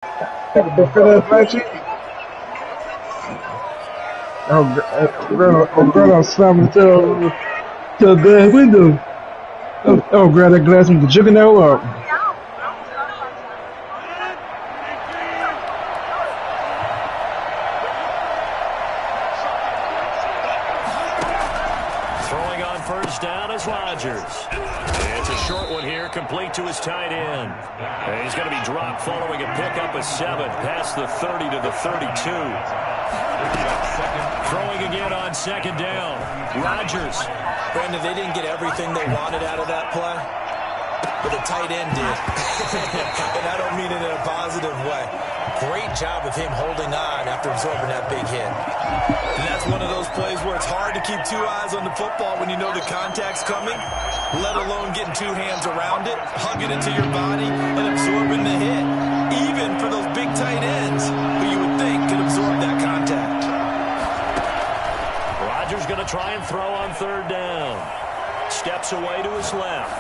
Finish my shit. Girl, I'm slamming to the window. Grab that glass and the jugging that up. Throwing on first down is Rodgers. It's a short one here, complete to his tight end. And he's going to be dropped following a pickup of 7 past the 30 to the 32. Throwing again on second down. Rodgers. Brandon, they didn't get everything they wanted out of that play, but the tight end did. And I don't mean it in a positive way. Great job of him holding on after absorbing that big hit. And that's one of those plays where it's hard to keep 2 eyes on the football when you know the contact's coming, let alone getting 2 hands around it, hugging it to your body, and absorbing the hit. Even for those big tight ends who you would think could absorb that contact. Rodgers going to try and throw on third down. Steps away to his left.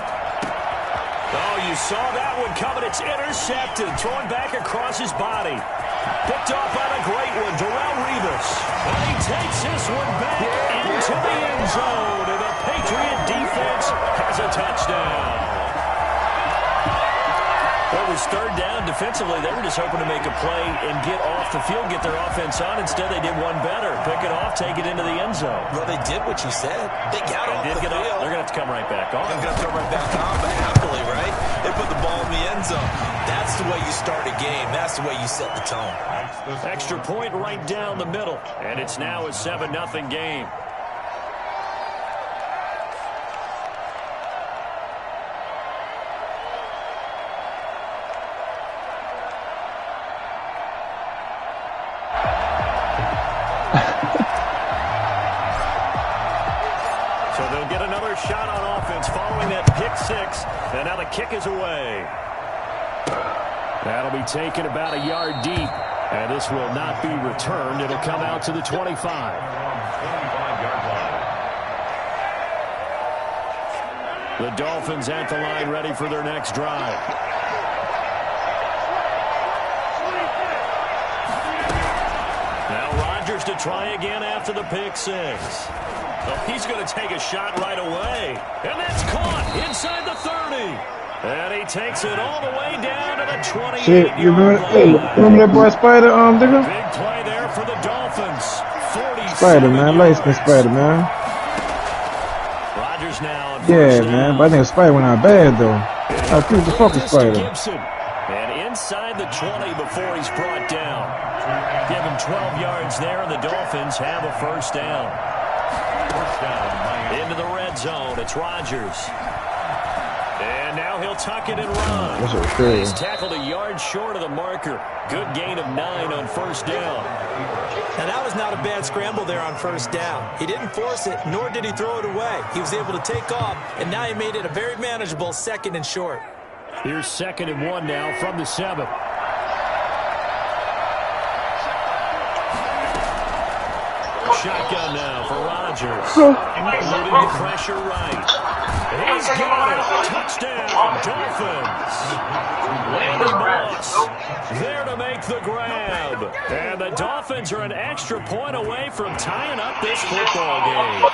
Oh, you saw that one coming. It's intercepted. Thrown back across his body. Picked off on a great one. Darrelle Revis. And he takes this one back into the end zone. And the Patriot defense has a touchdown. Well, it was third down. Defensively, they were just hoping to make a play and get off the field, get their offense on. Instead, they did one better. Pick it off, take it into the end zone. Well, they did what you said. They got off the field. They're going to have to come right back on. They're going to come right back on, but happily, right? They put the ball in the end zone. That's the way you start a game. That's the way you set the tone. Extra point right down the middle. And it's now a 7-0 game. So they'll get another shot on offense following that pick 6. And now the kick is away. That'll be taken about a yard deep. And this will not be returned. It'll come out to the 25. The Dolphins at the line ready for their next drive. Now Rodgers to try again after the pick 6. Oh, he's going to take a shot right away. And that's caught inside the 30. And he takes it all the way down to the 28. Shit, you remember that boy Spider, nigga? Big play there for the Dolphins. Spider, man. Light-skinned Spider, man. Rodgers now. Yeah, man. But I think Spider went out bad, though. I think the fuck is Spider. Gibson. And inside the 20 before he's brought down. Give him 12 yards there, and the Dolphins have a first down. Into the red zone. It's Rodgers. And now he'll tuck it and run. That's okay. He's tackled a yard short of the marker. Good gain of 9 on first down. And that was not a bad scramble there on first down. He didn't force it, nor did he throw it away. He was able to take off, and now he made it a very manageable 2nd and short. Here's 2nd and 1 now from the 7. Shotgun now for Rodgers. Eluding the pressure right. He's got it. Touchdown, Dolphins. Randy Moss there to make the grab. And the Dolphins are an extra point away from tying up this football game.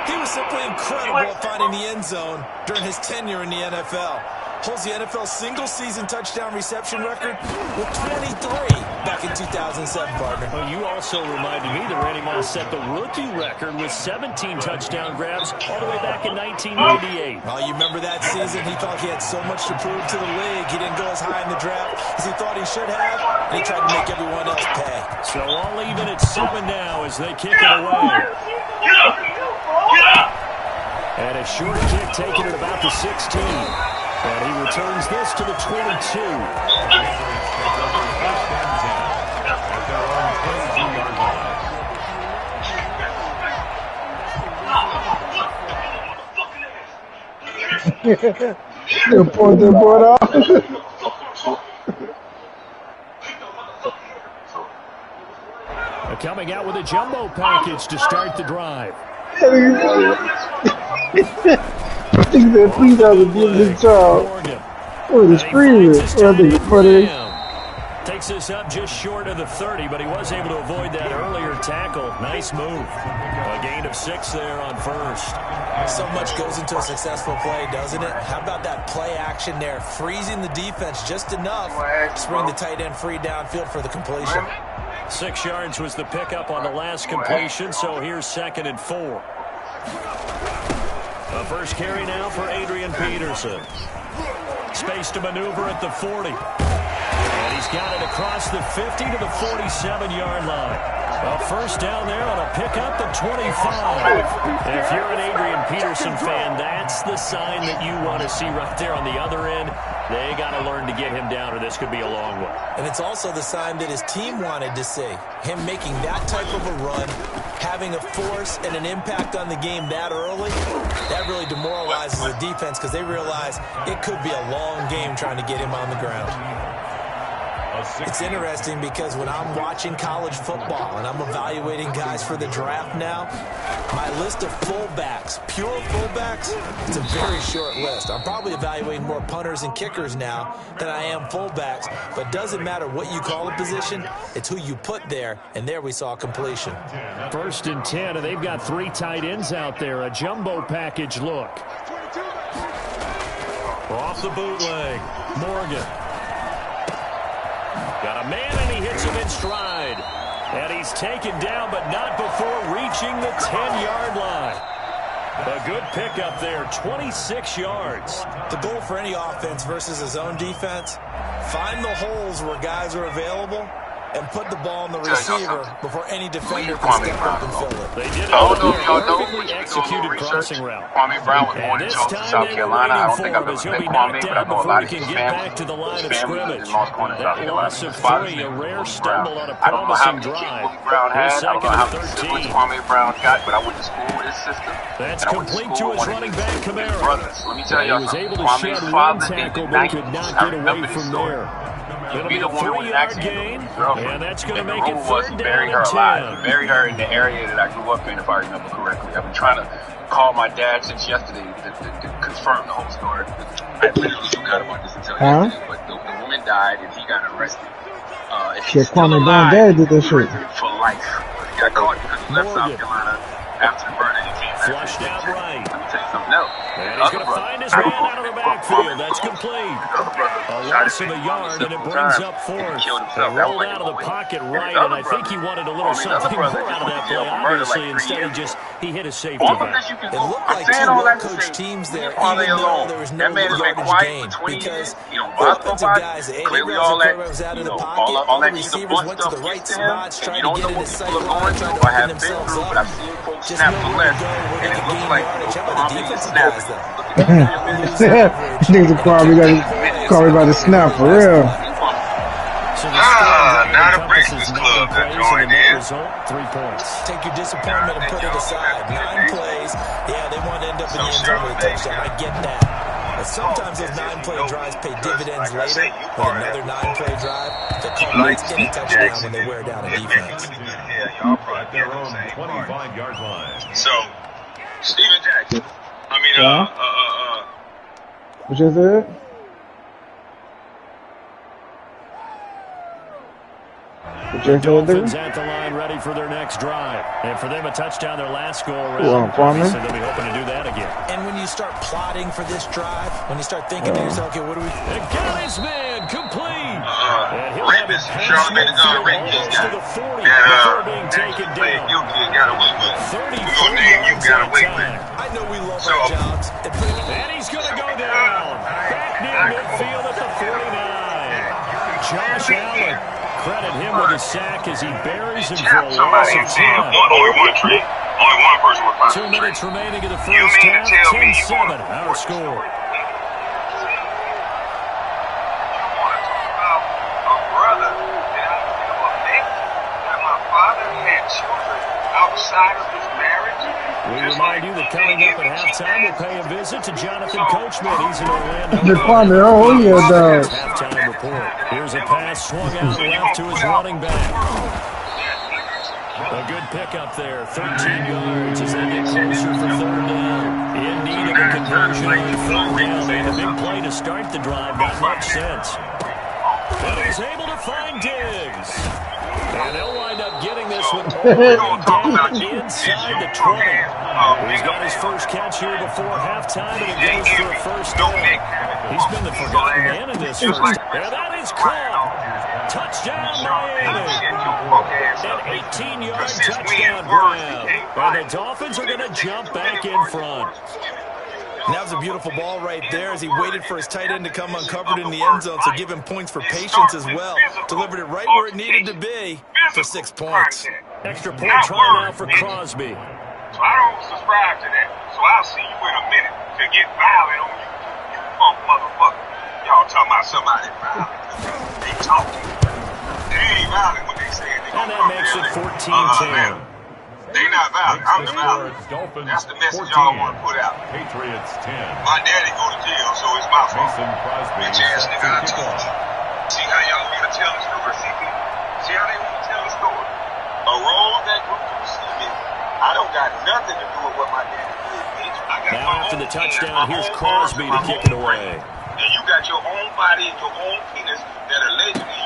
He was simply incredible at finding the end zone during his tenure in the NFL. Holds the NFL single-season touchdown reception record with 23 back in 2007, partner. Well, you also reminded me that Randy Moss set the rookie record with 17 touchdown grabs all the way back in 1998. Oh, you remember that season? He thought he had so much to prove to the league. He didn't go as high in the draft as he thought he should have, and he tried to make everyone else pay. So all even at 7 now as they kick it away. And a short kick taken at about the 16. And he returns this to the 22. They'll point their board off. Coming out with a jumbo package to start the drive. I think that please have a good child. Or the screamer. Or the funny. Takes this up just short of the 30, but he was able to avoid that earlier tackle. Nice move. A gain of 6 there on first. So much goes into a successful play, doesn't it? How about that play action there, freezing the defense just enough to bring the tight end free downfield for the completion. 6 yards was the pickup on the last completion, so here's 2nd and 4. The first carry now for Adrian Peterson. Space to maneuver at the 40. And he's got it across the 50 to the 47-yard line. A first down there on a pickup at 25. If you're an Adrian Peterson fan, that's the sign that you want to see right there on the other end. They got to learn to get him down, or this could be a long one. And it's also the sign that his team wanted to see. Him making that type of a run, having a force and an impact on the game that early, that really demoralizes the defense because they realize it could be a long game trying to get him on the ground. It's interesting because when I'm watching college football and I'm evaluating guys for the draft now, my list of fullbacks, pure fullbacks, it's a very short list. I'm probably evaluating more punters and kickers now than I am fullbacks, but it doesn't matter what you call a position, it's who you put there, and there we saw completion. 1st and 10, and they've got 3 tight ends out there, a jumbo package look. Off the bootleg, Morgan. Got a man, and he hits him in stride. And he's taken down, but not before reaching the 10-yard line. A good pickup there, 26 yards. The goal for any offense versus his own defense, find the holes where guys are available and put the ball on the receiver before any defender can step up and fill it. They did a perfectly executed crossing route. Kwame Brown was born in Tulsa, South Carolina. I don't think I've ever met Kwame, but I know a lot of his family. To the line His of family scrimmage. lives in Moss Corner, South That Carolina. loss of His father's 3, name a was rare Willie stumble Brown. on a I don't know how promising many kids drive. Willie Brown had. I don't know how many 2nd siblings and 13. Kwame Brown got, but I went to school with his sister. That's and I went complete school to his with running his back, Camaro. brothers. Let me tell He y'all was something. able to Kwame's shed one father in tackle, the but he 90s. could not I get away remember this from story. there. He'll It'll be be the a woman with an 3-yard accident gain, with his girlfriend. and that's going to And the make it rumor was 3rd he down buried her and alive. 10. He buried her in the area that I grew up in, if I remember correctly. I've been trying to call my dad since yesterday to confirm the whole story. I literally forgot about this until yesterday, but the woman died and he got arrested. If he's still Kwame alive, Brown dad did that he's shit. prison for life. He got caught because he left South Carolina after the burning. He came back. Flushed out right. Let me tell you something else. And he's going to find his man out of the backfield. That's complete. A loss of a yard, and it brings up 4th. He rolled out of the pocket right, and I think he wanted a little something more out of that play, obviously. Instead, he hit a safety valve. It looked like 2 well-coached teams there, even though there was no yardage gain. Because the offensive guys, they rolled the programs out of the pocket. All the receivers went to the right spots, trying to get in his sight line, trying to open themselves up. Just know where to go, where they can gain yardage. How about the defensive guys, though? Niggas are Kwame about to snap for real. Now the Breakfast Club got joined in. 3 points. Take your disappointment and put it aside. 9 plays. Yeah, they want to end up in the end zone with a touchdown. I get that. But sometimes those 9-play drives pay dividends later with another 9-play drive that culminates in a touchdown when they wear down a defense. Yeah, y'all brought their own 25-yard line. So, Steven Jackson. What you said? Dolphins at the line, ready for their next drive. And for them, a touchdown, their last goal around. So they'll be hoping to do that again. And when you start plotting for this drive, when you start thinking to yourself, okay, what do we... And got his man, complete. Rapist, Charlamagne the Gun Rapist to the 40 before being taken down. Guilty and got away with it. 33 We're going to name you got away with it. I know we love our jobs. And he's going to go down. Back near midfield at the 49. Josh Allen. Credit him with a sack as he buries him for a loss of 10. Only one trick. Only one person would find 2 minutes remaining in the first You mean half. to tell me you 10-7, want to our score. You want to talk about a brother that I feel a mate, that my father had children outside of his marriage. We remind you that coming up at halftime, we'll pay a visit to Jonathan Coachman. He's in Orlando. Just Kwame, oh yeah, dog. Halftime report. Here's a pass swung out left to his running back. A good pickup there. 13 yards as they get closer for 3rd down. In need of a conversion on 3rd down. They had a big play to start the drive. Not much sense. But he's able to find down inside the 20. He's got his first catch here before halftime, and he goes for a first down. He's been the forgotten man in this first. And that is caught. Touchdown, Miami. An 18-yard touchdown grab. And the Dolphins are going to jump back in front. And that was a beautiful ball right there as he waited for his tight end to come uncovered in the end zone, so give him points for patience as well. Delivered it right where it needed to be for 6 points. Extra point try now for Crosby. So I don't subscribe to that. So I'll see you in a minute to get violent on you, you punk motherfucker. Y'all talking about somebody violent. They talking. They ain't violent when they say it. And that makes it 14-10. They not violent. I'm the violent. That's the message y'all want to put out. Patriots 10. My daddy go to jail, so it's my fault. Mason Crosby. Bitch ass nigga, I told you. See how y'all want to tell the story, CP? See how they want to tell the story? A role that group to receive it. I don't got nothing to do with what my daddy did, bitch. I got now after the touchdown, here's Crosby to kick it away. And you got your own body and your own penis that allegedly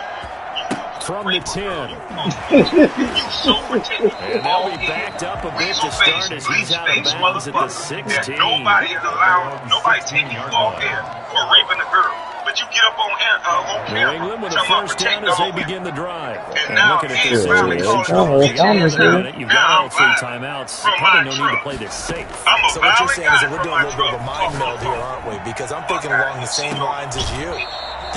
from the 10. And they'll be backed up a bit to start as he's out of bounds at the 16. Nobody is allowed, nobody taking you off air for raping a girl. But you get up on New England with a first down as they begin the drive. And now looking at this situation, you've got all 3 timeouts. Probably no need to play this safe. So what you're saying is that we're doing a little bit of a mind meld here, aren't we? Because I'm thinking along the same lines as you.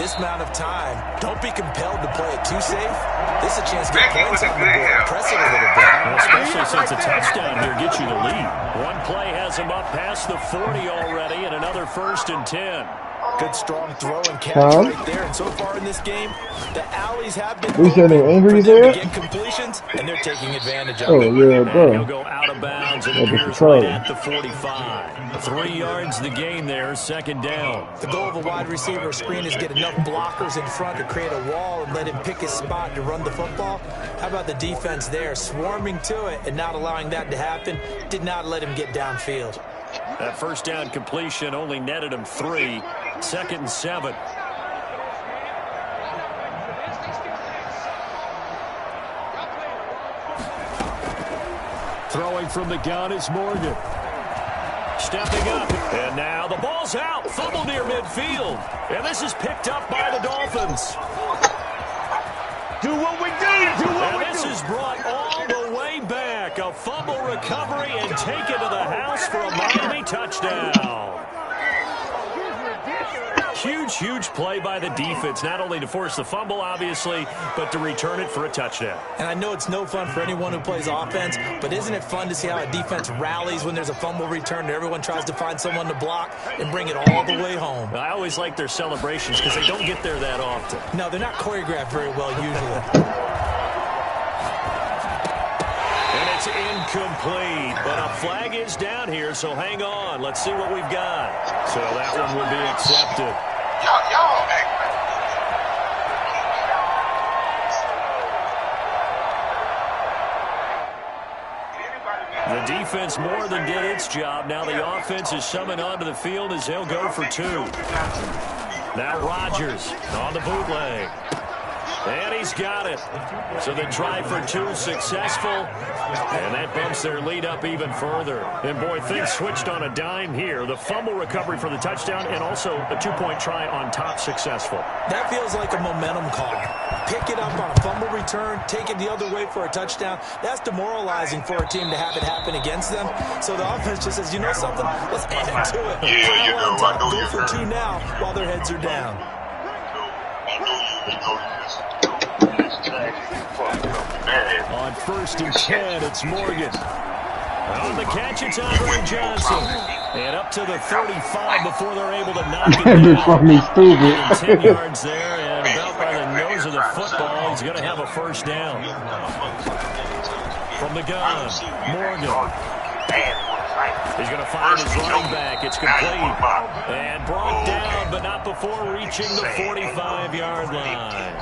This amount of time, don't be compelled to play it too safe. This is a chance to get points on the board. Press it a little bit. Well, especially since a touchdown here gets you the lead. One play has him up past the 40 already, and another 1st and 10. Good strong throw and catch right there. And so far in this game, the alleys have been we said they're angry there. Get completions, and they're taking advantage of it. Yeah, bro. He'll go out of bounds and appears right at the 45. 3 yards the game there, 2nd down. The goal of a wide receiver screen is get enough blockers in front to create a wall and let him pick his spot to run the football. How about the defense there, swarming to it and not allowing that to happen? Did not let him get downfield. That first down completion only netted him 3. 2nd and 7. Throwing from the gun is Morgan. Stepping up. And now the ball's out. Fumble near midfield. And this is picked up by the Dolphins. Do what we do. Do what we do. This is brought all the way back. A fumble recovery and taken to the house for a Miami touchdown. Huge play by the defense, not only to force the fumble, obviously, but to return it for a touchdown. And I know it's no fun for anyone who plays offense, but isn't it fun to see how a defense rallies when there's a fumble return and everyone tries to find someone to block and bring it all the way home? I always like their celebrations because they don't get there that often. No, they're not choreographed very well usually. And it's incomplete, but a flag is down here, so hang on. Let's see what we've got. So that one will be accepted. Y'all the defense more than did its job. Now the offense is summoned onto the field as they'll go for 2. Now Rodgers on the bootleg. And he's got it. So the try for 2 successful. And that bumps their lead up even further. And, boy, things switched on a dime here. The fumble recovery for the touchdown and also a 2-point try on top successful. That feels like a momentum call. Pick it up on a fumble return, take it the other way for a touchdown. That's demoralizing for a team to have it happen against them. So the offense just says, you know something? Let's add to it. Yeah, you know, I know go you for 2 now while their heads are down. On 1st and 10, it's Morgan. On the catch, it's Andre Johnson. And up to the 35 before they're able to knock it down. 10 yards there, and about by the nose of the football, he's going to have a first down. From the gun, Morgan. He's going to find his running back. It's complete. And brought down, but not before reaching the 45-yard line.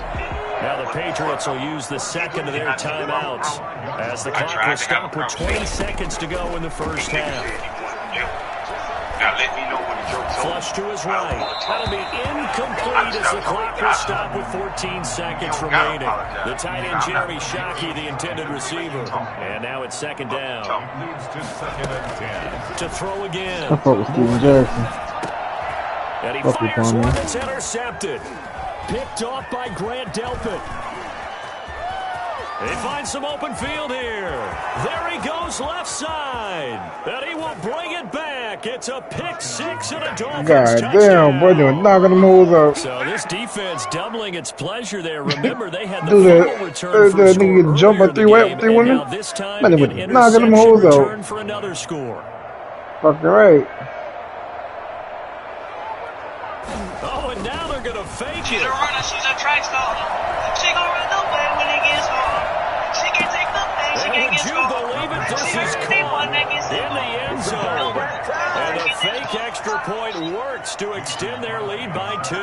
Now the Patriots will use the second of their timeouts as the clock will stop with 20 seconds to go in the first half. Now let me know when Flush to his right. That'll be incomplete as the clock will stop with 14 seconds remaining. The tight end, Jeremy Shockey, the intended receiver. And now it's second down. To throw again. I thought it was Steven Jackson. And he fires one that's intercepted. Picked off by Grant Delpit. He finds some open field here. There he goes left side. And he will bring it back. It's a pick six and a Dolphins touchdown. God damn, boy, they're knocking them hoes out. So this defense doubling its pleasure there. Remember, they had the fumble return for a score nigga jump earlier at three women. now this time Man, an they were knocking them interception hoes out. return for another score. Fucking right. Oh, and now they're going to fake She's it. a runner, she's a track star. She gon' run away when it gets hard. She can take the pain, she can Would get you scored. believe it? This is caught in the end zone. And the fake extra point works to extend their lead by 2.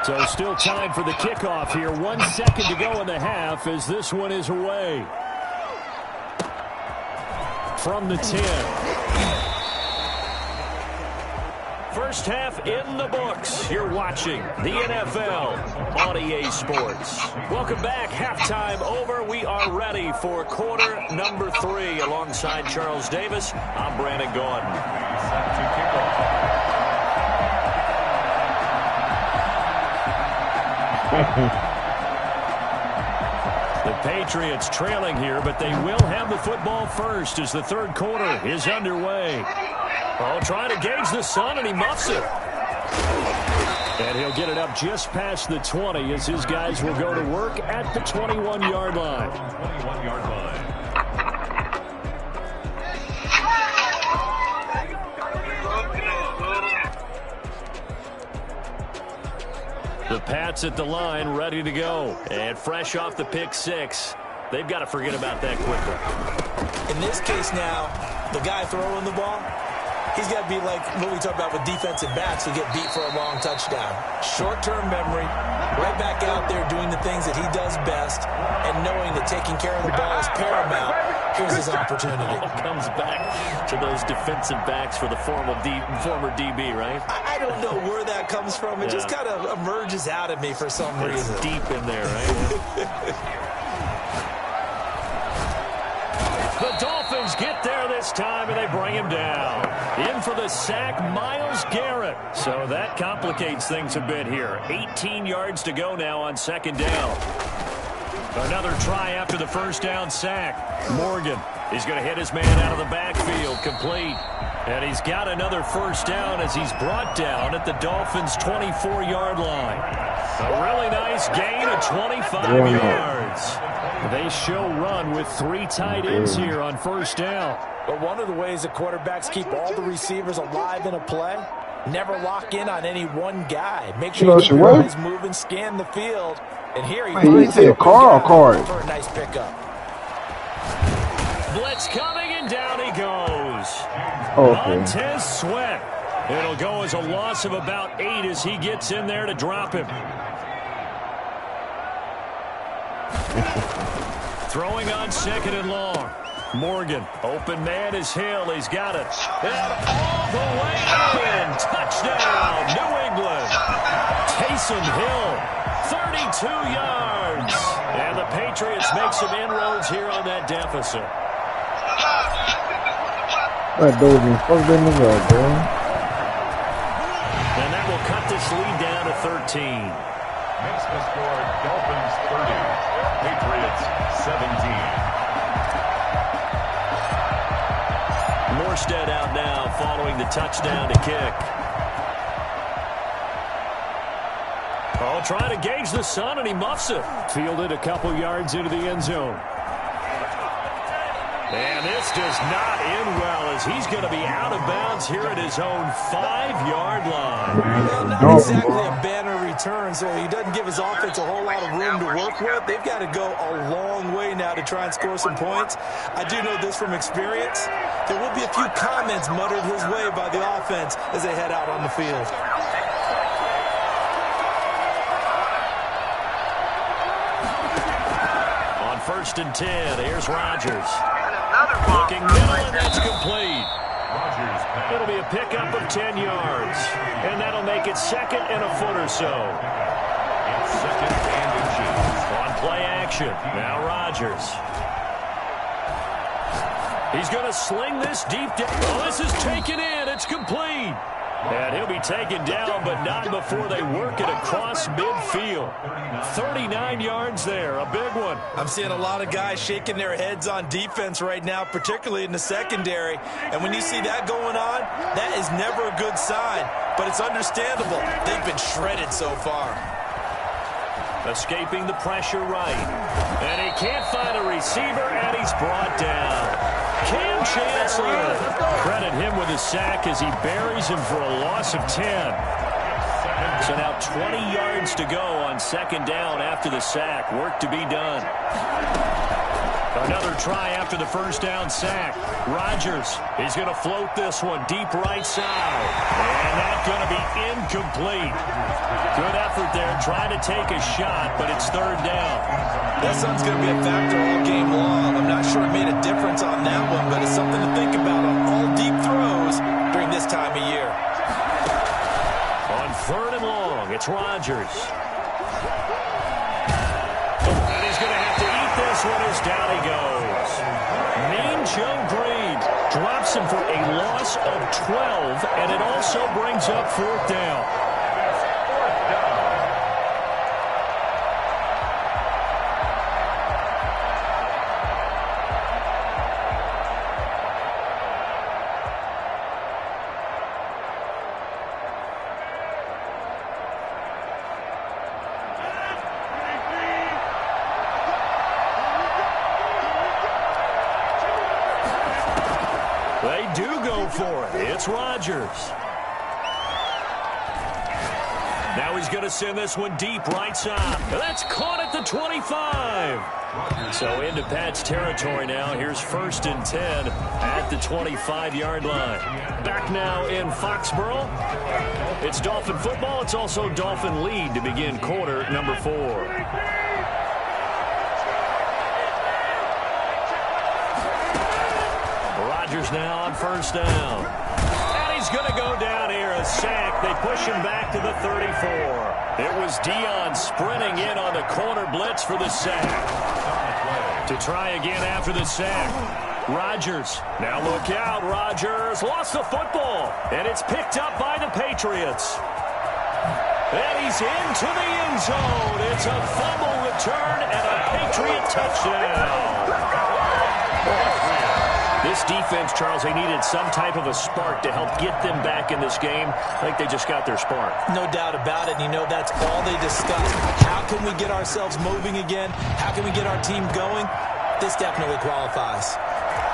So still time for the kickoff here. 1 second to go in the half as this one is away. From the 10. First half in the books. You're watching the NFL on EA Sports. Welcome back. Halftime over. We are ready for quarter number 3. Alongside Charles Davis, I'm Brandon Gordon. The Patriots trailing here, but they will have the football first as the third quarter is underway. Oh, trying to gauge the sun, and he muffs it. And he'll get it up just past the 20 as his guys will go to work at the 21-yard line. The Pats at the line, ready to go. And fresh off the pick 6. They've got to forget about that quickly. In this case now, the guy throwing the ball, he's got to be like what we talk about with defensive backs who get beat for a long touchdown. Short-term memory, right back out there doing the things that he does best, and knowing that taking care of the ball is paramount. Here's his opportunity. Comes back to those defensive backs for the former DB, right? I don't know where that comes from. It just kind of emerges out of me for some reason. It's deep in there, right? The Dolphins get there this time, and they bring him down. In for the sack, Myles Garrett. So that complicates things a bit here. 18 yards to go now on second down. Another try after the first down sack. Morgan is going to hit his man out of the backfield, complete. And he's got another first down as he's brought down at the Dolphins' 24-yard line. A really nice gain of 25 yards. They show run with 3 tight ends here on first down. But one of the ways that quarterbacks keep all the receivers alive in a play, never lock in on any one guy. Make sure you guys move and scan the field. And here he finds a card. For a nice pickup. Blitz coming, and down he goes. Okay. Montez Sweat. It'll go as a loss of about 8 as he gets in there to drop him. Throwing on second and long. Morgan, open man is Hill. He's got it. And all the way in. Touchdown, New England. Taysom Hill, 32 yards. And the Patriots make some inroads here on that deficit. That doesn't fucking the guy, bro. And that will cut this lead down to 13. Makes the score Dolphins 30, Patriots 17. Morstead out now following the touchdown to kick. Oh, trying to gauge the sun, and he muffs it. Fielded a couple yards into the end zone. And this does not end well as he's going to be out of bounds here at his own 5-yard line. Well, not exactly a banner return, so he doesn't give his offense a whole lot of room to work with. They've got to go a long way now to try and score some points. I do know this from experience. There will be a few comments muttered his way by the offense as they head out on the field. On 1st and 10, here's Rodgers. Looking middle, and that's complete. It'll be a pickup of 10 yards. And that'll make it 2nd and a foot or so. Second and inches. On play action. Now Rodgers. He's going to sling this deep down. Oh, this is taken in. It's complete. And he'll be taken down, but not before they work it across midfield. 39 yards there, a big one. I'm seeing a lot of guys shaking their heads on defense right now, particularly in the secondary. And when you see that going on, that is never a good sign. But it's understandable. They've been shredded so far. Escaping the pressure right. And he can't find a receiver, and he's brought down. Cam Chancellor. Credit him with a sack as he buries him for a loss of 10. So now 20 yards to go on 2nd down after the sack. Work to be done. Another try after the 1st down sack. Rodgers, he's going to float this one deep right side. And that's going to be incomplete. Good effort there trying to take a shot, but it's 3rd down. That sun's going to be a factor all game long. I'm not sure it made a difference on that one, but it's something to think about on all deep throws during this time of year. On 3rd and long, it's Rodgers. And he's going to have to eat this one as down he goes. Mean Joe Green drops him for a loss of 12, and it also brings up 4th down. They do go for it. It's Rodgers. Now he's going to send this one deep right side. That's caught at the 25. So into Pat's territory now. Here's 1st and 10 at the 25-yard line. Back now in Foxborough. It's Dolphin football. It's also Dolphin lead to begin quarter number 4. Rodgers now on 1st down. And he's going to go down here. A sack. They push him back to the 34. It was Dion sprinting in on the corner blitz for the sack. To try again after the sack. Rodgers. Now look out. Rodgers lost the football. And it's picked up by the Patriots. And he's into the end zone. It's a fumble return and a Patriot touchdown. This defense, Charles, they needed some type of a spark to help get them back in this game. I think they just got their spark. No doubt about it. And you know, that's all they discussed. How can we get ourselves moving again? How can we get our team going? This definitely qualifies.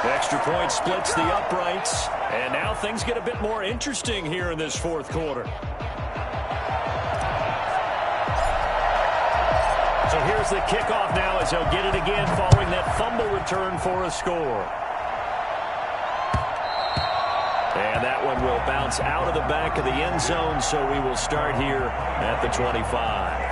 The extra point splits the uprights. And now things get a bit more interesting here in this 4th quarter. So here's the kickoff now as he'll get it again following that fumble return for a score. And that one will bounce out of the back of the end zone, so we will start here at the 25.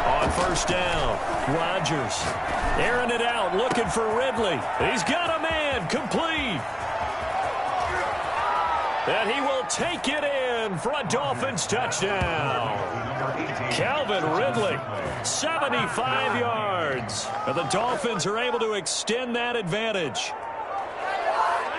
On 1st down, Rodgers airing it out, looking for Ridley. He's got a man, complete. And he will take it in for a Dolphins touchdown. Calvin Ridley, 75 yards. And the Dolphins are able to extend that advantage.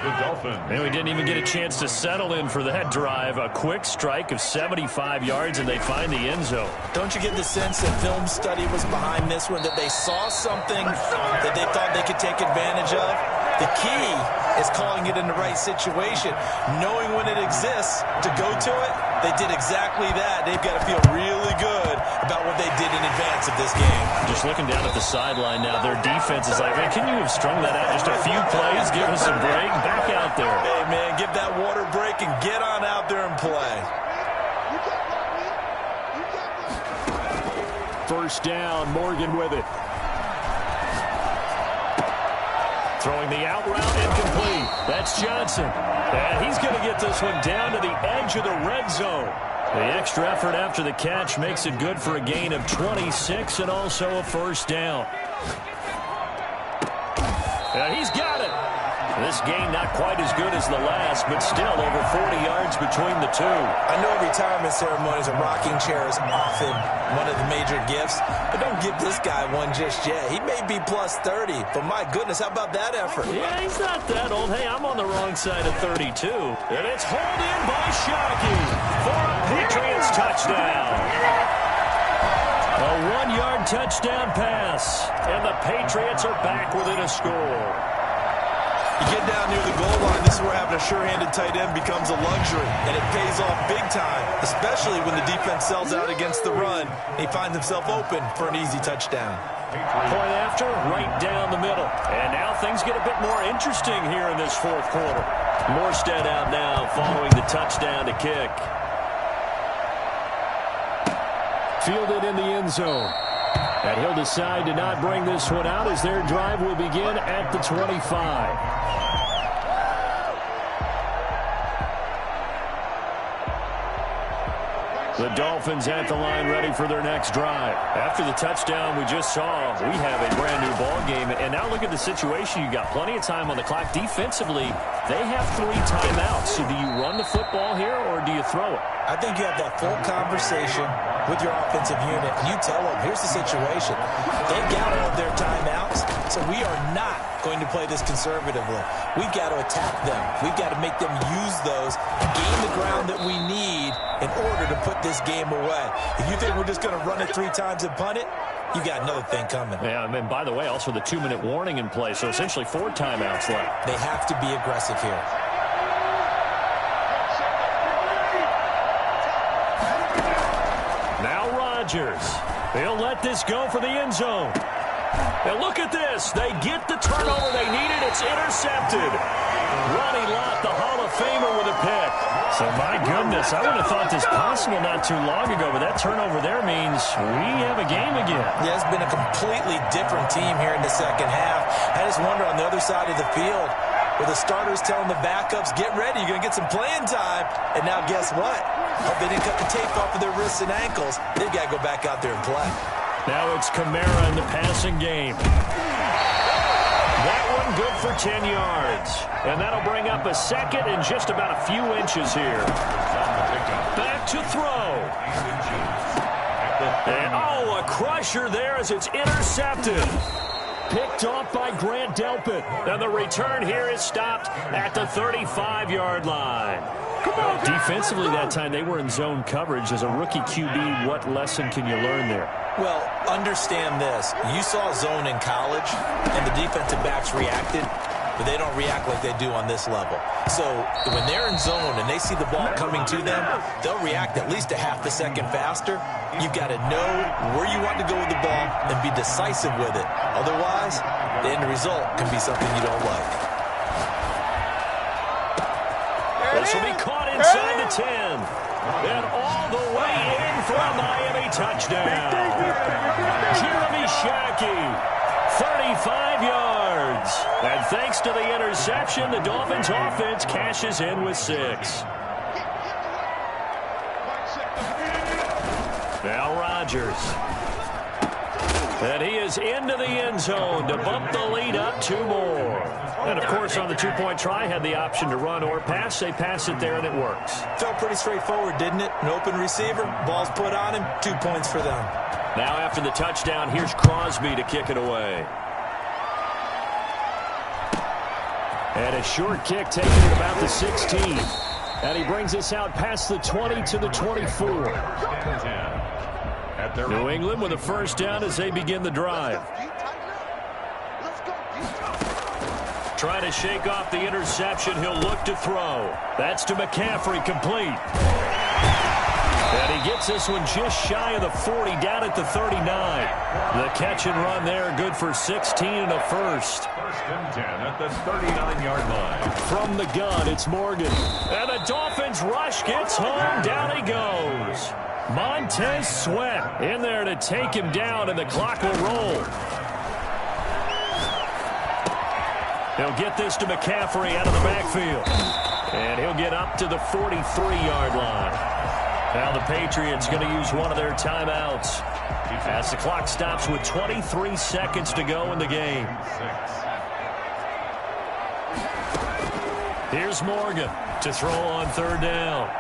The Dolphins. And we didn't even get a chance to settle in for that drive. A quick strike of 75 yards, and they find the end zone. Don't you get the sense that film study was behind this one, that they saw something that they thought they could take advantage of? The key is calling it in the right situation. Knowing when it exists to go to it, they did exactly that. They've got to feel really good about what they did in advance of this game. Just looking down at the sideline now, their defense is like, man, can you have strung that out just a few plays? Give us a break. Back out there. Hey, man, give that water break and get on out there and play. 1st down, Morgan with it. Throwing the out route incomplete. That's Johnson. And he's going to get this one down to the edge of the red zone. The extra effort after the catch makes it good for a gain of 26 and also a first down. And he's got it. This game not quite as good as the last, but still over 40 yards between the two. I know retirement ceremonies and rocking chairs often one of the major gifts, but don't give this guy one just yet. He may be plus 30, but my goodness, how about that effort? Yeah, he's not that old. Hey, I'm on the wrong side of 32. And it's hauled in by Shockey for a Patriots touchdown. A 1-yard touchdown pass, and the Patriots are back within a score. You get down near the goal line, this is where having a sure-handed tight end becomes a luxury, and it pays off big time, especially when the defense sells out against the run, and he finds himself open for an easy touchdown. Point after, right down the middle. And now things get a bit more interesting here in this fourth quarter. Morstead out now following the touchdown to kick. Fielded in the end zone. And he'll decide to not bring this one out as their drive will begin at the 25. The Dolphins at the line ready for their next drive. After the touchdown we just saw, we have a brand new ball game. And now look at the situation. You got plenty of time on the clock. Defensively, they have 3 timeouts. So do you run the football here or do you throw it? I think you have that full conversation with your offensive unit. You tell them, here's the situation. They got all of their timeouts, so we are not going to play this conservatively. We've got to attack them. We've got to make them use those, gain the ground that we need in order to put this game away. If you think we're just going to run it 3 times and punt it, you got another thing coming. Yeah, and by the way, also the 2-minute warning in play, so essentially 4 timeouts left. They have to be aggressive here. Now Rodgers. He'll let this go for the end zone. And look at this. They get the turnover they needed. It's intercepted. Ronnie Lott, the Hall of Famer, with a pick. So, my goodness, I would have thought this possible not too long ago, but that turnover there means we have a game again. Yeah, it's been a completely different team here in the second half. I just wonder on the other side of the field, where the starters telling the backups, get ready, you're going to get some playing time. And now guess what? Hope they didn't cut the tape off of their wrists and ankles. They've got to go back out there and play. Now it's Kamara in the passing game. That one good for 10 yards. And that'll bring up a second and just about a few inches here. Back to throw. And a crusher there as it's intercepted. Picked off by Grant Delpit. And the return here is stopped at the 35-yard line. Defensively that time, they were in zone coverage. As a rookie QB, what lesson can you learn there? Well, understand this. You saw zone in college, and the defensive backs reacted, but they don't react like they do on this level. So when they're in zone and they see the ball coming to them, they'll react at least a half a second faster. You've got to know where you want to go with the ball and be decisive with it. Otherwise, the end result can be something you don't like. This will be caught inside the 10. And all the way in for a Miami touchdown. Jeremy Shockey, 35 yards. And thanks to the interception, the Dolphins offense cashes in with 6. Now Rodgers. And he is into the end zone to bump the lead up 2 more. And, of course, on the 2-point try, had the option to run or pass. They pass it there, and it works. Felt pretty straightforward, didn't it? An open receiver, ball's put on him, 2 points for them. Now after the touchdown, here's Crosby to kick it away. And a short kick taken at about the 16. And he brings us out past the 20 to the 24. New England with a first down as they begin the drive. Trying to shake off the interception. He'll look to throw. That's to McCaffrey, complete. And he gets this one just shy of the 40, down at the 39. The catch and run there, good for 16 and a first. First and 10 at the 39-yard line. From the gun, it's Morgan. And the Dolphins rush gets home. Down he goes. Montez Sweat in there to take him down, and the clock will roll. He'll get this to McCaffrey out of the backfield. And he'll get up to the 43-yard line. Now the Patriots going to use one of their timeouts as the clock stops with 23 seconds to go in the game. Here's Morgan to throw on third down.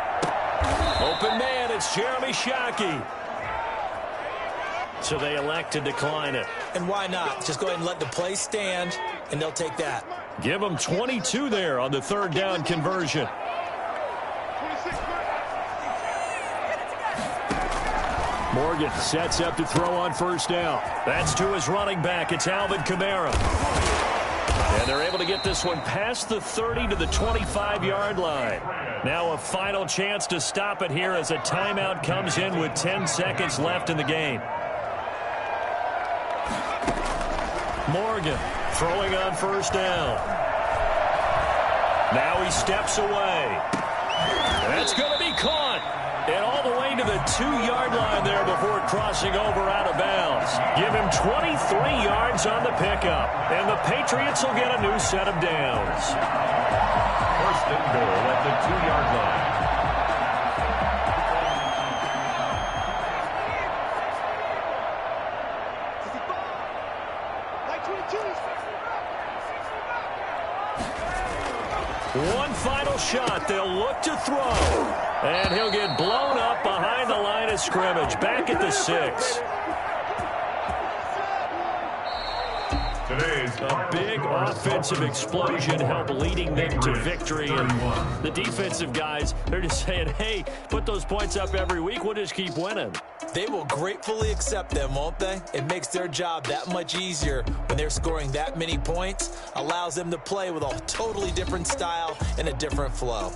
Open man, it's Jeremy Shockey. So they elect to decline it. And why not? Just go ahead and let the play stand, and they'll take that. Give them 22 there on the third down conversion. Morgan sets up to throw on first down. That's to his running back. It's Alvin Kamara. And they're able to get this one past the 30 to the 25-yard line. Now a final chance to stop it here as a timeout comes in with 10 seconds left in the game. Morgan throwing on first down. Now he steps away. That's going to be caught. And all the way to the 2-yard line there before crossing over out of bounds. Give him 23 yards on the pickup. And the Patriots will get a new set of downs. First and goal at the 2-yard line. One final shot. They'll look to throw. And he'll get blown up behind the line of scrimmage. Back at the 6. A big offensive explosion helped leading them to victory. And the defensive guys, they're just saying, hey, put those points up every week. We'll just keep winning. They will gratefully accept them, won't they? It makes their job that much easier when they're scoring that many points. Allows them to play with a totally different style and a different flow.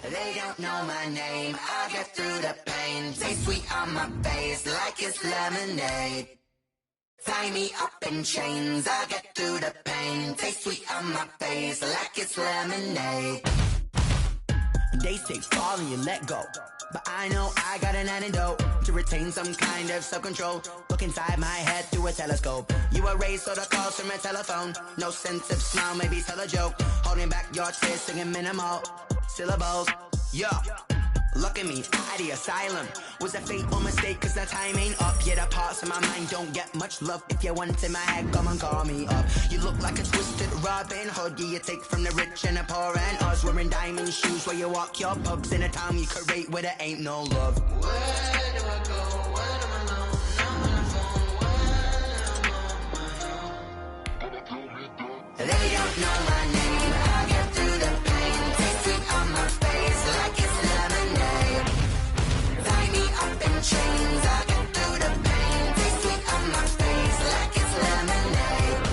They don't know my name, I get through the pain. Taste sweet on my face like it's lemonade. Tie me up in chains, I get through the pain. Taste sweet on my face like it's lemonade. They say fall and you let go, but I know I got an antidote to retain some kind of self-control. Look inside my head through a telescope. You erase all the calls from a telephone. No sense of smile, maybe tell a joke. Holding back your tears, singing minimal syllables. Yeah, look at me, at the asylum. Was a fate or mistake, cause the time ain't up. Yeah, the parts of my mind don't get much love. If you want in my head, come and call me up. You look like a twisted Robin Hood. Yeah, you take from the rich and the poor and us. Wearing diamond shoes where you walk your pugs in a town you create where there ain't no love. Where do I go? When I'm alone? I'm on the phone when I'm on my own. They don't know my name, I get through the pain. Taste sweet on my face like it's lemonade. Tie me up in chains, I get through the pain. Taste sweet on my face like it's lemonade.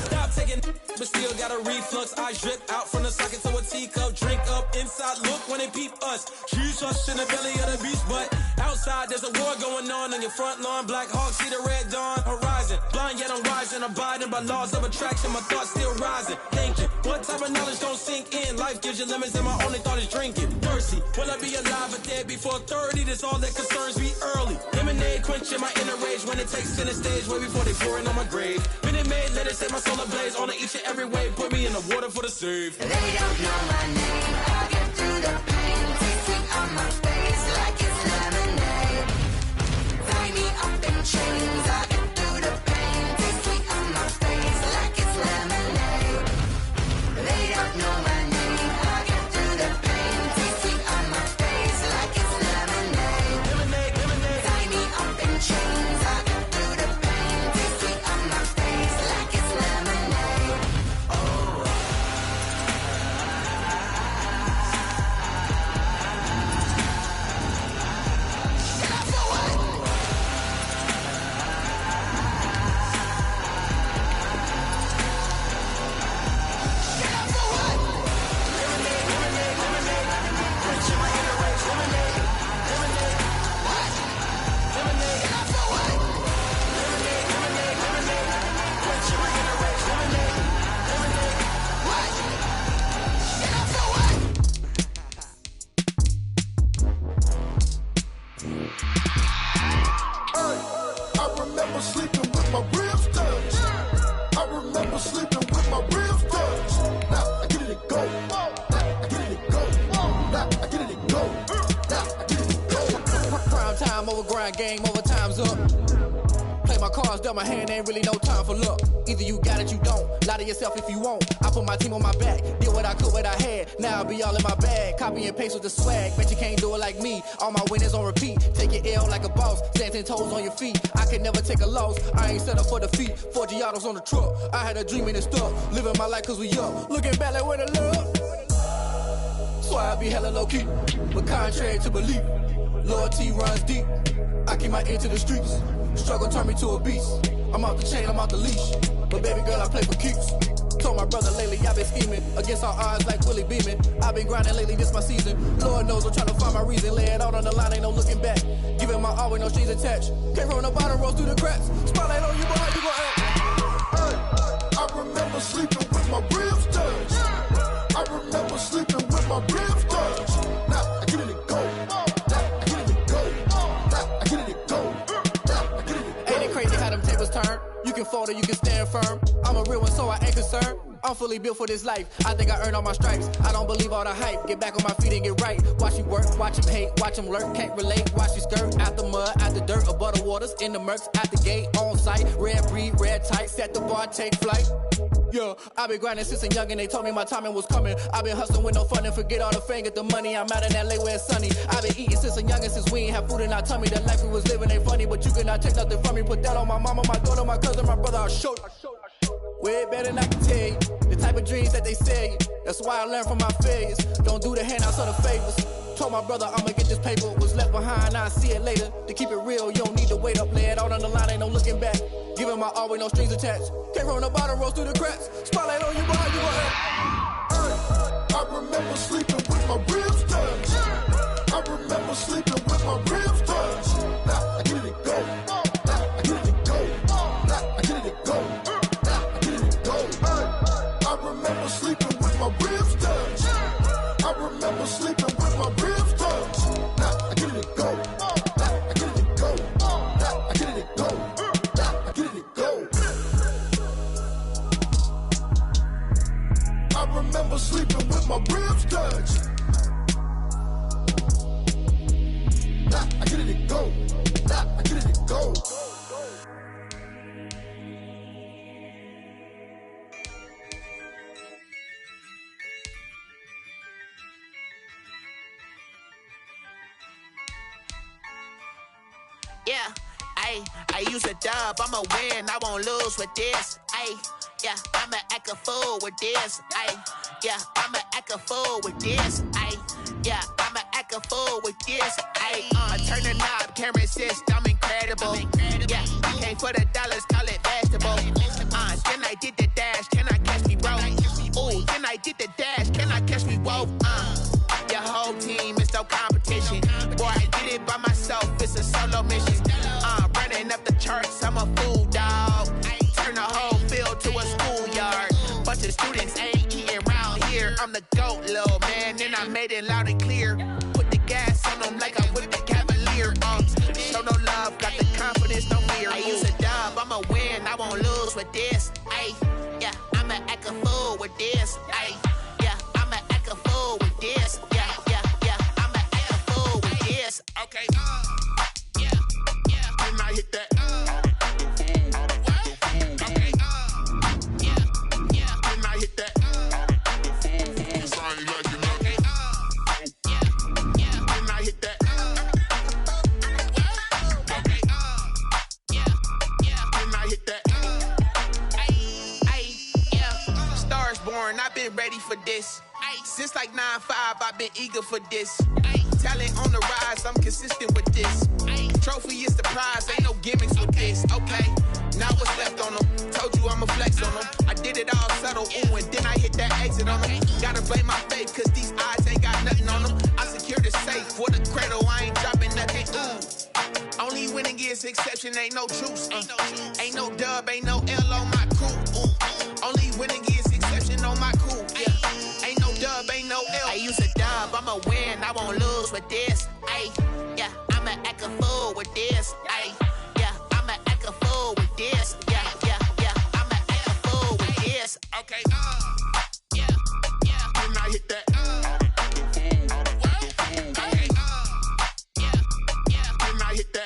Stop taking, but still got a reflux. I drip out from the socket to a teacup. Drink up inside, look when they peep us. Huge us in the belly of the beast, but outside there's a war going on your front lawn. Black Hawk, see the red dawn horizon. Blind yet I'm rising, abiding by laws of attraction. My thoughts still rising. Thinking, what type of knowledge don't sink in? Life gives you lemons and my only thought is drinking. Thirsty, will I be alive or dead before 30? That's all that concerns me early. Lemonade quenching my inner rage when it takes center stage way before they pour it on my grave. Minute Maid, let it set my soul ablaze. On each and every way, put me in the water for the save. They don't know my name, I get through the pain. Taste sweet on my face like it's lemonade. Tie me up in chains, I get through the pain. Taste sweet on my face like it's lemonade. They don't know my name, I get through the pain. Taste sweet on my face like it's lemonade. Tie me up in chains, I get through the pain. Taste sweet on my face like it's lemonade. Oh. Time over grind, game over, time's up. Play my cards, dealt my hand, ain't really no time for luck. Either you got it, you don't. Lie to yourself if you won't. I put my team on my back, did what I could, what I had. Now I'll be all in my bag, copy and paste with the swag. Bet you can't do it like me, all my winners on repeat. Take your L like a boss, stand 10 toes on your feet. I can never take a loss, I ain't set up for defeat. 4 Giottos on the truck, I had a dream and it stuck. Living my life cause we up, looking back like where the love. So I be hella low key, but contrary to belief, loyalty runs deep. I keep my ear to the streets. Struggle turned me to a beast. I'm off the chain, I'm off the leash. But baby girl, I play for keeps. Told my brother lately, I been scheming against all odds like Willie Beeman. I been grinding lately, this my season. Lord knows I'm trying to find my reason. Lay it out on the line, ain't no looking back. Giving my all with no strings attached. Came from the bottom, rose through the cracks. Spotlight on you, but how you gon' act? I remember sleeping with my ribs touched. I remember sleeping with my ribs touched. Now I get it and go. Crazy how them tables turn. You can fold or you can stand firm. I'm a real one, so I ain't concerned. I'm fully built for this life. I think I earned all my stripes. I don't believe all the hype. Get back on my feet and get right. Watch you work, watch him hate, watch him lurk. Can't relate, watch you skirt. Out the mud, out the dirt, above the waters, in the murks, at the gate, on site. Red breed, red tight, set the bar, take flight. Yeah, I been grinding since a young and they told me my timing was coming. I been hustling with no fun and forget all the fame, get the money. I'm out in LA where it's sunny. I been eating since a young and since we ain't have food in our tummy. The life we was living ain't funny, but you cannot take nothing from me. Put that on my mama, my daughter, my cousin, my brother, I'll show you. Way better than I can tell you. The type of dreams that they sell you. That's why I learned from my failures. Don't do the handouts or the favors. Told my brother I'ma get this paper. Was left behind, I'll see it later. To keep it real, you don't need to wait up. Lay it out on the line, ain't no looking back. Giving my all with no strings attached. Came from the bottom, rose through the cracks. Spotlight on you, but how you gon' act? I remember sleeping with my ribs touched. I remember sleeping with my ribs touched. Now I get it and go. Now I get it and go. Now I get it and go. Now I get it and go. I remember sleeping with my ribs touched. I remember sleeping with my ribs touched. Now I get it and go. Now I get it and go. Now I get it and go. Now I get it and go. I remember sleeping with my ribs touched. Nah, I get it and go. Nah, I get it and go. Yeah, I use a dub, I'ma win, I won't lose with this. Yeah, I'ma act a fool with this. Yeah, I'ma act a fool with this. Yeah, I'ma act a fool with this. I turn the knob, camera assist, I'm incredible. Yeah, came for the dollars, call it vegetable. Then I did the dash, can I catch me, bro? Ooh, then I did the dash, can I catch me, whoa? Your whole team is no competition. Boy, I did it by myself, it's a solo mission. Running up the charts, I'm a fool, dog. Turn the whole field to a schoolyard. Bunch of students ain't eating round here. I'm the GOAT, little man, and I made it loud and clear. Put the gas on them like I whipped the Cavalier. Show no love, got the confidence, no fear. I use a dub, I'ma win, I won't lose with this. Yeah, I'ma act a fool with this. Yeah, I'ma act a fool with this. Yeah, I'ma act a fool with this. Okay. When I hit that. Okay. When I hit that. Sorry, like you know. Okay. When I hit that. Okay. When I hit that. Stars born, I've been ready for this. Since like 9-5, I've been eager for this. Talent on the rise, I'm consistent with this. Trophy is the prize, ain't no gimmicks with this. Okay, now what's left on them? Told you I'ma flex on them. I did it all subtle, ooh, and then I hit that exit on them. Gotta blame my faith, cause these eyes ain't got nothing on them. I secure the safe for the cradle, I ain't dropping nothing, ooh. Only winning is exception, ain't no truce. Ain't no dub, ain't no L on my crew. Ooh. Only winning is exception on my crew, yeah. Ain't no dub, ain't no L. I use a dub, I'ma win, I won't lose with this. Yeah, I'ma act a fool with this. Yeah, I'ma act a fool with this. Yeah, I'ma act a fool with this. Okay. When I hit that. Okay. When I hit that.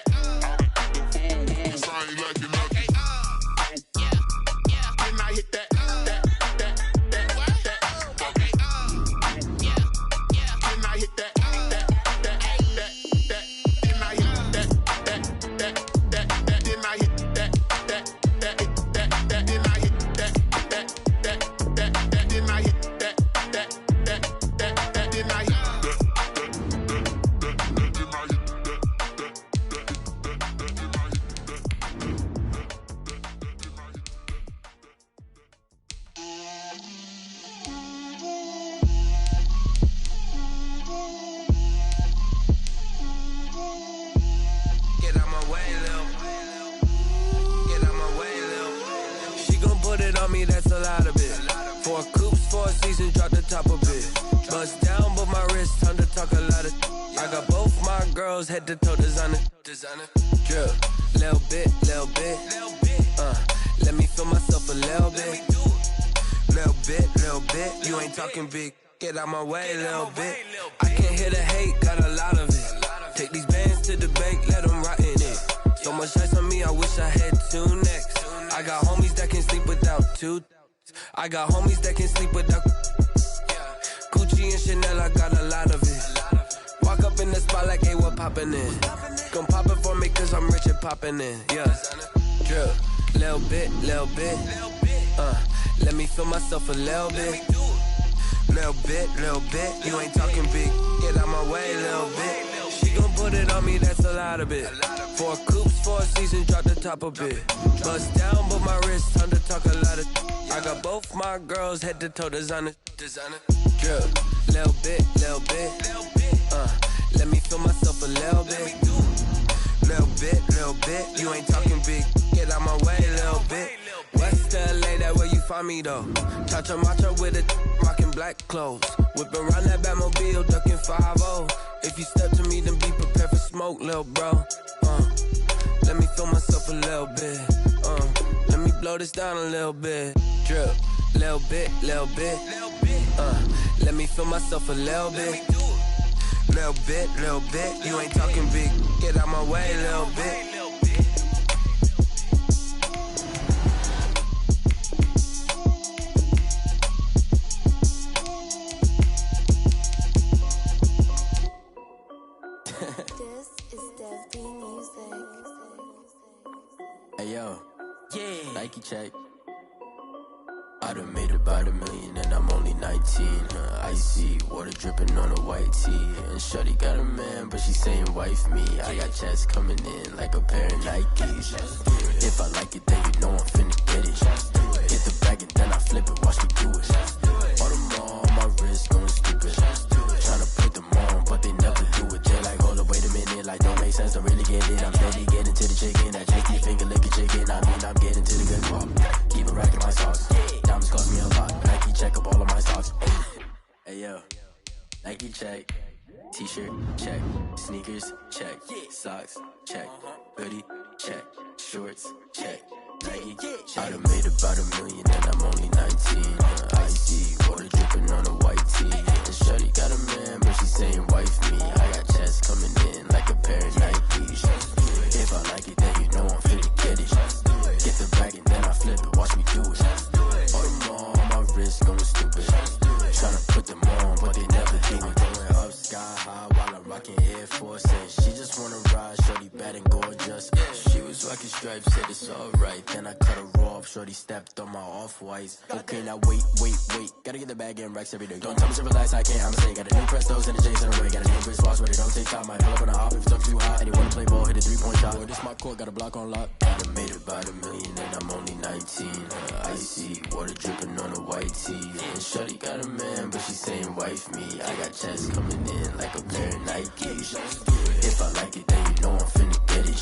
on me, that's a lot of it. 4 coops, 4 seasons, drop the top a bit. Bust down, but my wrist, time to talk a lot of. I got both my girls head to toe designer. Drip, little bit. Let me feel myself a little bit. Little bit. You ain't talking big. Get out my way, little bit. I can't hear the hate, got a lot of it. Take these bands to the bank, let them rot in it. So much ice on me, I wish I had 2 necks. I got homies that can sleep without 2. I got homies that can sleep without. Gucci and Chanel, I got a lot of it. Walk up in the spot like, hey, what poppin' in? Come pop it for me, cause I'm rich and poppin' in. Yeah, drip, little bit. Let me feel myself a little bit. Little bit. You ain't talking big. Get out my way, little bit. She gon' put it on me, that's a lot of it. 4 coops, 4 seasons, drop the top a bit. Bust down, but my wrist, time to talk a lot of. I got both my girls head to toe designer. Drip, little bit. Let me feel myself a little bit. Little bit. You ain't talking big. Get out my way, little bit. West LA, that where you find me though. Chacha macha with a rockin' black clothes. Whippin' around that Batmobile, duckin' 5-0. If you step to me, then be prepared for smoke, lil' bro. Let me feel myself a little bit. Let me blow this down a little bit. Drip, little bit. Let me feel myself a little bit. Little bit. You ain't talking big. Get out my way, little bit. Hey yo, yeah. Nike check. I done made about $1 million and I'm only 19. Icy water dripping on a white tee. And shorty got a man, but she saying wife me. I got checks coming in like a pair of Nikes. If I like it, then you know I'm finna get it. Hit the bag and then I flip it, watch me do it. All them on my wrist going stupid. Tryna put them on, but they never do it. They like, hold up, wait a minute, like don't make sense, don't really get it. I'm steady getting to the chicken, that JT finger licking chicken. I mean, I'm getting to the good guap. Keep it racking my sauce. Diamonds cost me a lot. Nike check up all of my stocks. Hey yo, Nike check. T-shirt check. Sneakers check. Socks check. Hoodie check. Shorts check. Nike I done made about $1 million and I'm only 19. Icy water dripping on a white tee. And shorty got a man, but she saying wife me. I got checks coming in like a pair of Nikes. If I like it, then you know I'm finna get it. Get the bag and then I flip it, watch me do it. All them on my wrist going stupid. Tryna put them on, but they never do it. Going up sky high while I'm rocking Air Force. And she just wanna ride, shorty bad and gorgeous. She was rocking stripes, said it's alright. Then I cut her off, shorty stepped on my off-whites. Okay, now wait. Gotta get the bag and racks every day. Don't tell me to relax, I can't, I'ma say. Got a new Prestos and a J's in the way. Got a new Chris Foss, but it don't take time. Might pull up on a hop if it's up too high. And he wanna play ball, hit a 3-point shot. Boy, this my court, got a block on lock. I done made about $1 million and I'm only 19. Icy water dripping on a white tee. And shorty got a man, but she saying wife me. I got checks coming in like a pair of Nikes. If I like it, then you know I'm finna get it.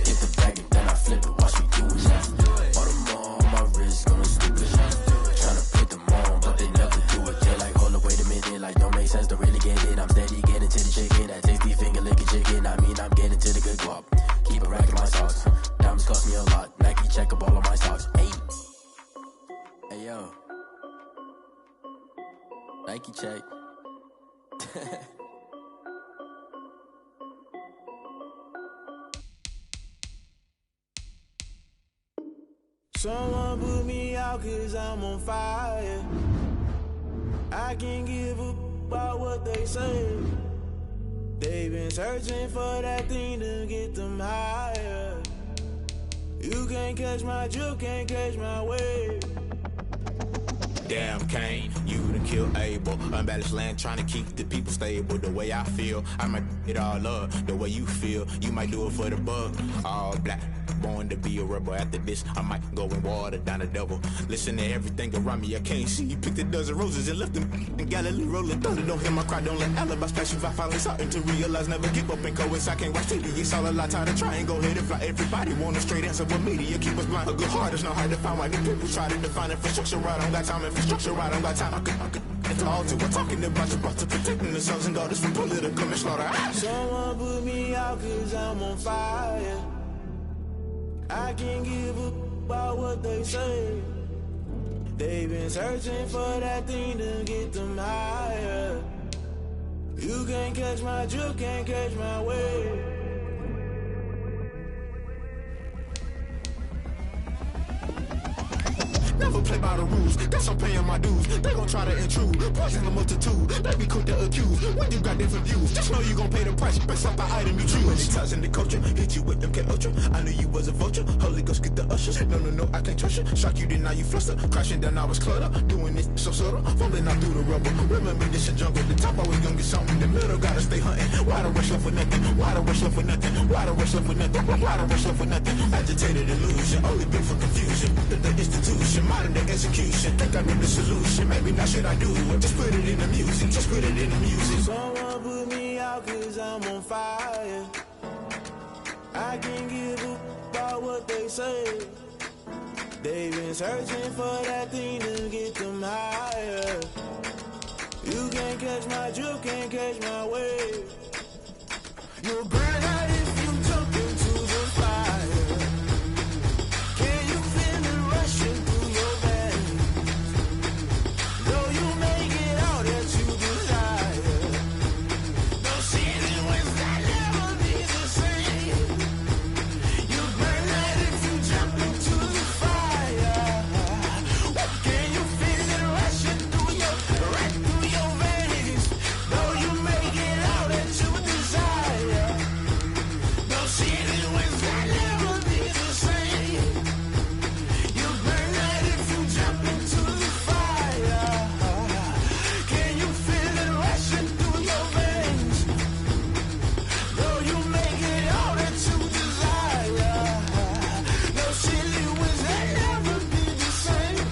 Hit the bag and then I flip it, watch me do it. All them on my wrist going stupid. Tryna put them on, but they never do it. They're like, hold up, wait a minute, like don't make sense, don't really get it. I'm steady getting to the chicken, that tasty finger licking chicken. I mean, I'm getting to the good guap. Keep it racking my sauce. Diamonds cost me a lot. Nike check up all of my stocks. Hey yo, Nike check. Someone put me out cause I'm on fire. I can't give a about what they say. They've been searching for that thing to get them higher. You can't catch my drift, can't catch my wave. Damn, Kane, you done killed Abel. Unbalanced land, trying to keep the people stable. The way I feel, I might it all up. The way you feel, you might do it for the buck. All black, born to be a rebel. After this, I might go and water down the devil. Listen to everything around me, I can't see. You picked a dozen roses and left them in Galilee rolling thunder. Don't hear my cry, don't let alibis pass you. I finally starting to realize, never give up and coincide. Can't watch TV, it's all a lot. Time to try and go ahead and fly. Everybody want a straight answer, but media keep us blind. A good heart is not hard to find. Why the people try to define infrastructure right? I don't got time. Infrastructure right, I don't got time. I could. It's all to. We're talking about you, brought to protecting the sons and daughters from political manslaughter. Someone put me out 'cause I'm on fire. I can't give up about what they say. They've been searching for that thing to get them higher. You can't catch my drift, can't catch my wave. Never play by the rules, guess I'm paying my dues. They gon' try to intrude, poison the multitude. They be quick to accuse, when you got different views. Just know you gon' pay the price, based off the item you choose. Many ties in the culture, hit you with them K Ultra. I knew you was a vulture, Holy Ghost get the ushers. No, I can't trust you. Shock you, then now you fluster. Crashing down, I was cluttered. Doing this so subtle, falling out through the rubble. Remember this a jungle, the top always gonna get something. The middle gotta stay hunting. Why the rush left for nothing? Why the rush left for nothing? Why the rush left for nothing? Why the rush left for nothing? Agitated illusion, only built for confusion. The institution, modern day execution. Think I know the solution, maybe not should I do it. Just put it in the music, just put it in the music. Someone put me out 'cause I'm on fire. I can't give up about what they say. They've been searching for that thing to get them higher. You can't catch my drift, can't catch my wave. You'll burn out if you jump into the fire. Can you feel it rushing through your veins? Though you make it all that you desire. No season when that never be the same. You burn out if you jump into the fire. Can you feel it rushing right through your veins? Though you make it all that you desire. No season when that never be the same. You burn out if you jump into the fire. Can you feel it rushing through your veins? Though you make it all that you desire. No silly winds that never be the same.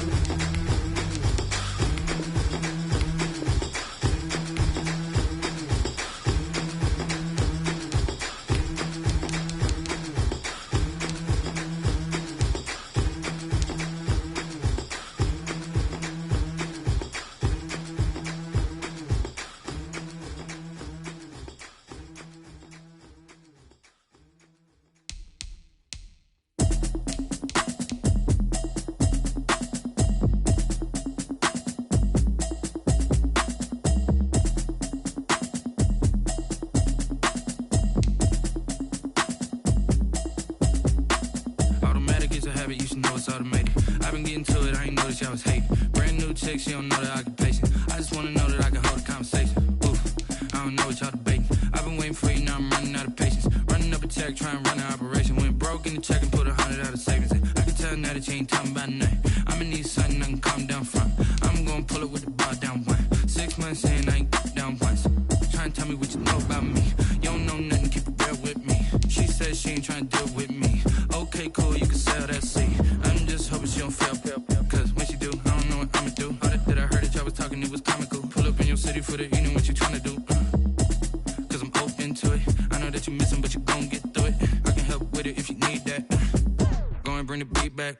Automatic is a habit, you should know it's automated. I've been getting to it, I ain't noticed y'all was hating. Brand new chick, she don't know the occupation. I just wanna know that I can hold a conversation. Oof, I don't know what y'all debating. I've been waiting for you, now I'm running out of patience. Running up a check, trying to run an operation. Went broke in the check and put 100 out of savings. I can tell now that you ain't talking about nothing. I'ma need something I can calm down from. I'm gonna pull it with the bar down one. 6 months in, I ain't down once. Trying to tell me what you know about me. You don't know nothing, keep it real with me. She said she ain't trying to deal with me. Okay, cool, you can sell that seed. I'm just hoping she don't fail. Cause when she do, I don't know what I'ma do. All that I heard that y'all was talking, it was comical. Pull up in your city for the evening, what you tryna do? Cause I'm open to it. I know that you missing, but you gon' get through it. I can help with it if you need that. Go and bring the beat back.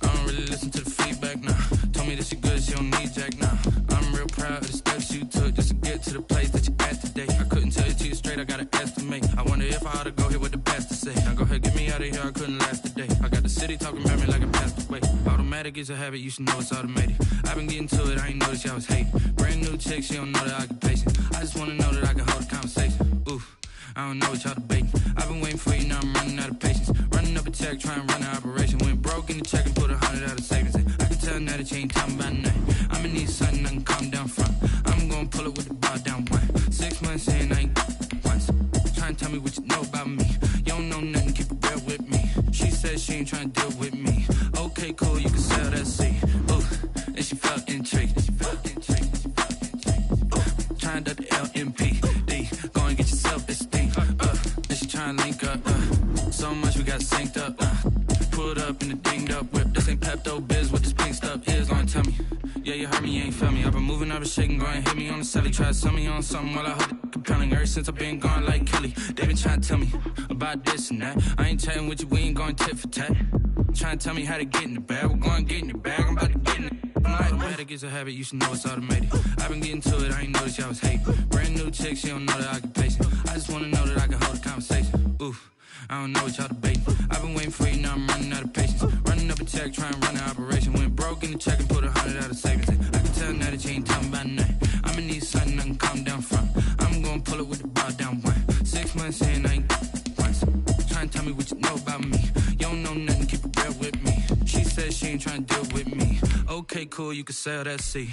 I don't really listen to the feedback, nah. Told me that she good, she don't need Jack, nah. I'm real proud of the steps you took just to get to the place that you at today. I couldn't tell you to you straight, I gotta estimate. I wonder if I ought to go here with the pastor say. Now go ahead, get me out of here, I couldn't last a day. I got the city talking about me like I passed away. Automatic is a habit, you should know it's automated. I've been getting to it, I ain't noticed y'all was hating. Brand new chick, she don't know the occupation. I just wanna know that I can hold a conversation. Oof, I don't know what y'all debating. I've been waiting for you, now I'm running out of patience. Running up a check, trying to run an operation. Went broke in the check and put 100 out of savings. I can tell now that you ain't talking about nothing. I'ma need something I can calm down from. I'm gonna pull it with the bar down one. 6 months in, I ain't once. Trying to tell me what you know about me. You don't know nothing, keep it real with me. She said she ain't trying to deal with me. Okay, cool, you can sell that seed. Ooh, and she felt intrigued. Trying to the LMPD. Go and get your self-esteem. And she trying to link up. So much we got synced up. trying to hit me on the celly. Try to sell me on something while I hold it compelling. Ever since I've been gone like Kelly, they been trying to tell me about this and that. I ain't chatting with you, we ain't going tit for tat. Trying to tell me how to get in the bag. We're going to get in the bag, I'm about to get in it. Automatic is a habit, you should know it's automated. I've been getting to it, I ain't noticed y'all was hating. Brand new chick, she don't know the occupation. I just wanna know that I can hold a conversation. Oof, I don't know what y'all debating. I've been waiting for you, now I'm running out of patience. Running up a check, trying to run an operation. Went broke in the check and put 100 out of savings. I can tell now that you ain't talking about nothing. I'ma need something I can calm down from. I'm gonna pull it with the bar down one. 6 months in, I ain't once. Trying to tell me what you know about me. You don't know nothing, keep it real with me. She said she ain't trying to deal with me. Okay, cool, you can sell that seat.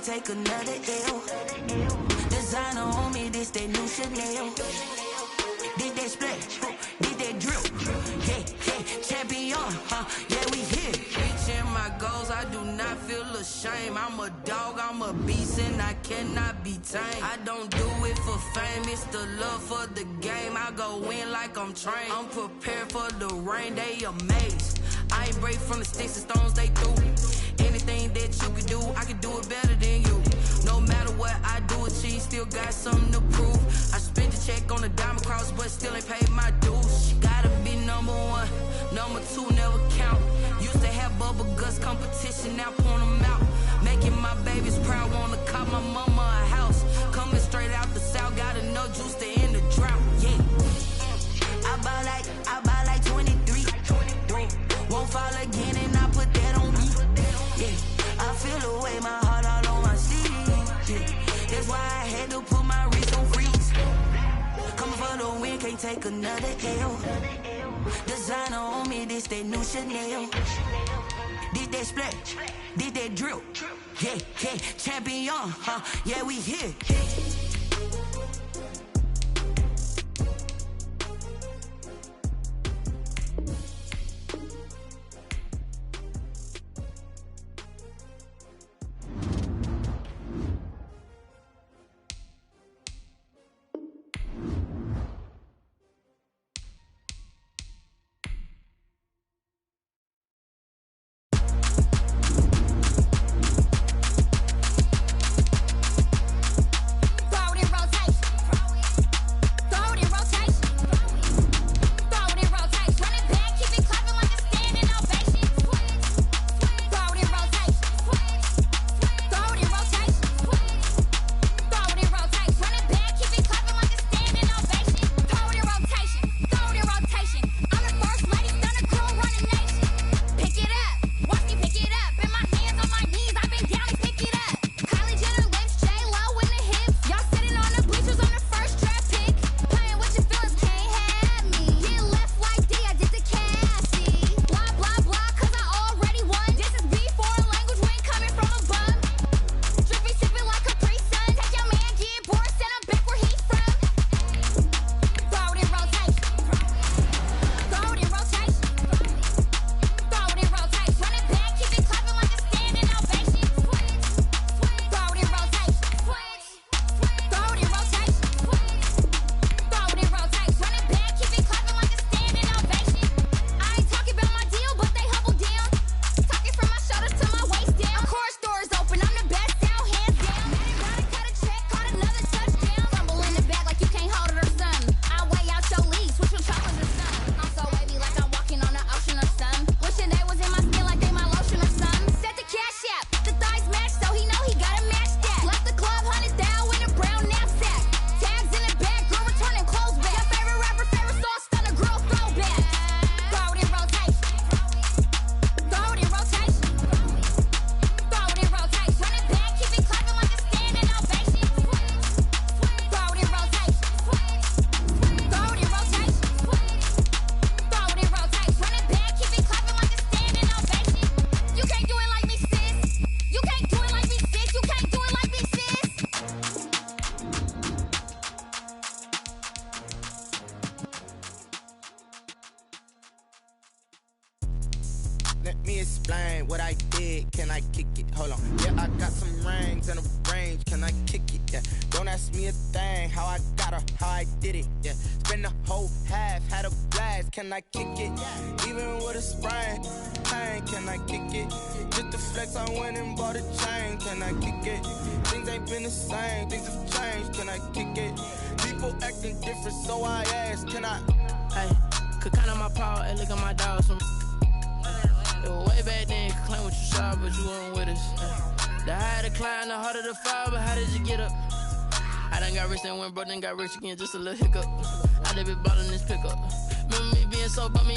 Take another L. Designer on me, this that new Chanel. Did that splash, did that drip. Yeah, yeah, champion, yeah, we here. Reaching my goals, goals, I do not feel ashamed. I'm a dog, I'm a beast, and I cannot be tamed. I don't do it for fame, it's the love for the game. I go in like I'm trained. I'm prepared for the rain, they amazed. I ain't break from the sticks and stones they threw. Anything that you can do, I can do it better than you. No matter what I do, achieve, still got something to prove. I spent a check on the diamond cross, but still ain't paid my dues. Gotta be number one, number two never count. Used to have bubble guts competition, now point them out. Making my babies proud, wanna cop my mama a house. Coming straight out the south, got enough juice to end the drought. Yeah. I buy like 23. Won't fall again, and I put that on me. Yeah, I feel the way, my heart all on my sleeve. Yeah, that's why I had to put my wrist on freeze. Coming for the win, can't take another L. Designer on me, this that new Chanel. Did that splash, did that drill. Yeah, yeah, champion, huh? Yeah, we here. Let me explain what I did. Can I kick it? Hold on. Yeah, I got some rings and a range. Can I kick it? Yeah. Don't ask me a thing. How I got her, how I did it. Yeah. Spend the whole half, had a blast. Can I kick it? Even with a sprain, pain. Can I kick it? Just to flex, I went and bought a chain. Can I kick it? Things ain't been the same. Things have changed. Can I kick it? People acting different, so I asked. Can I? Hey, could count on my power and look at my dogs from. It was way back then, could claim what you saw, but you weren't with us. The higher the climb, the harder the fall, but how did you get up? I done got rich and went broke, then got rich again, just a little hiccup. I done been ballin' this pickup. Remember me being so bummy.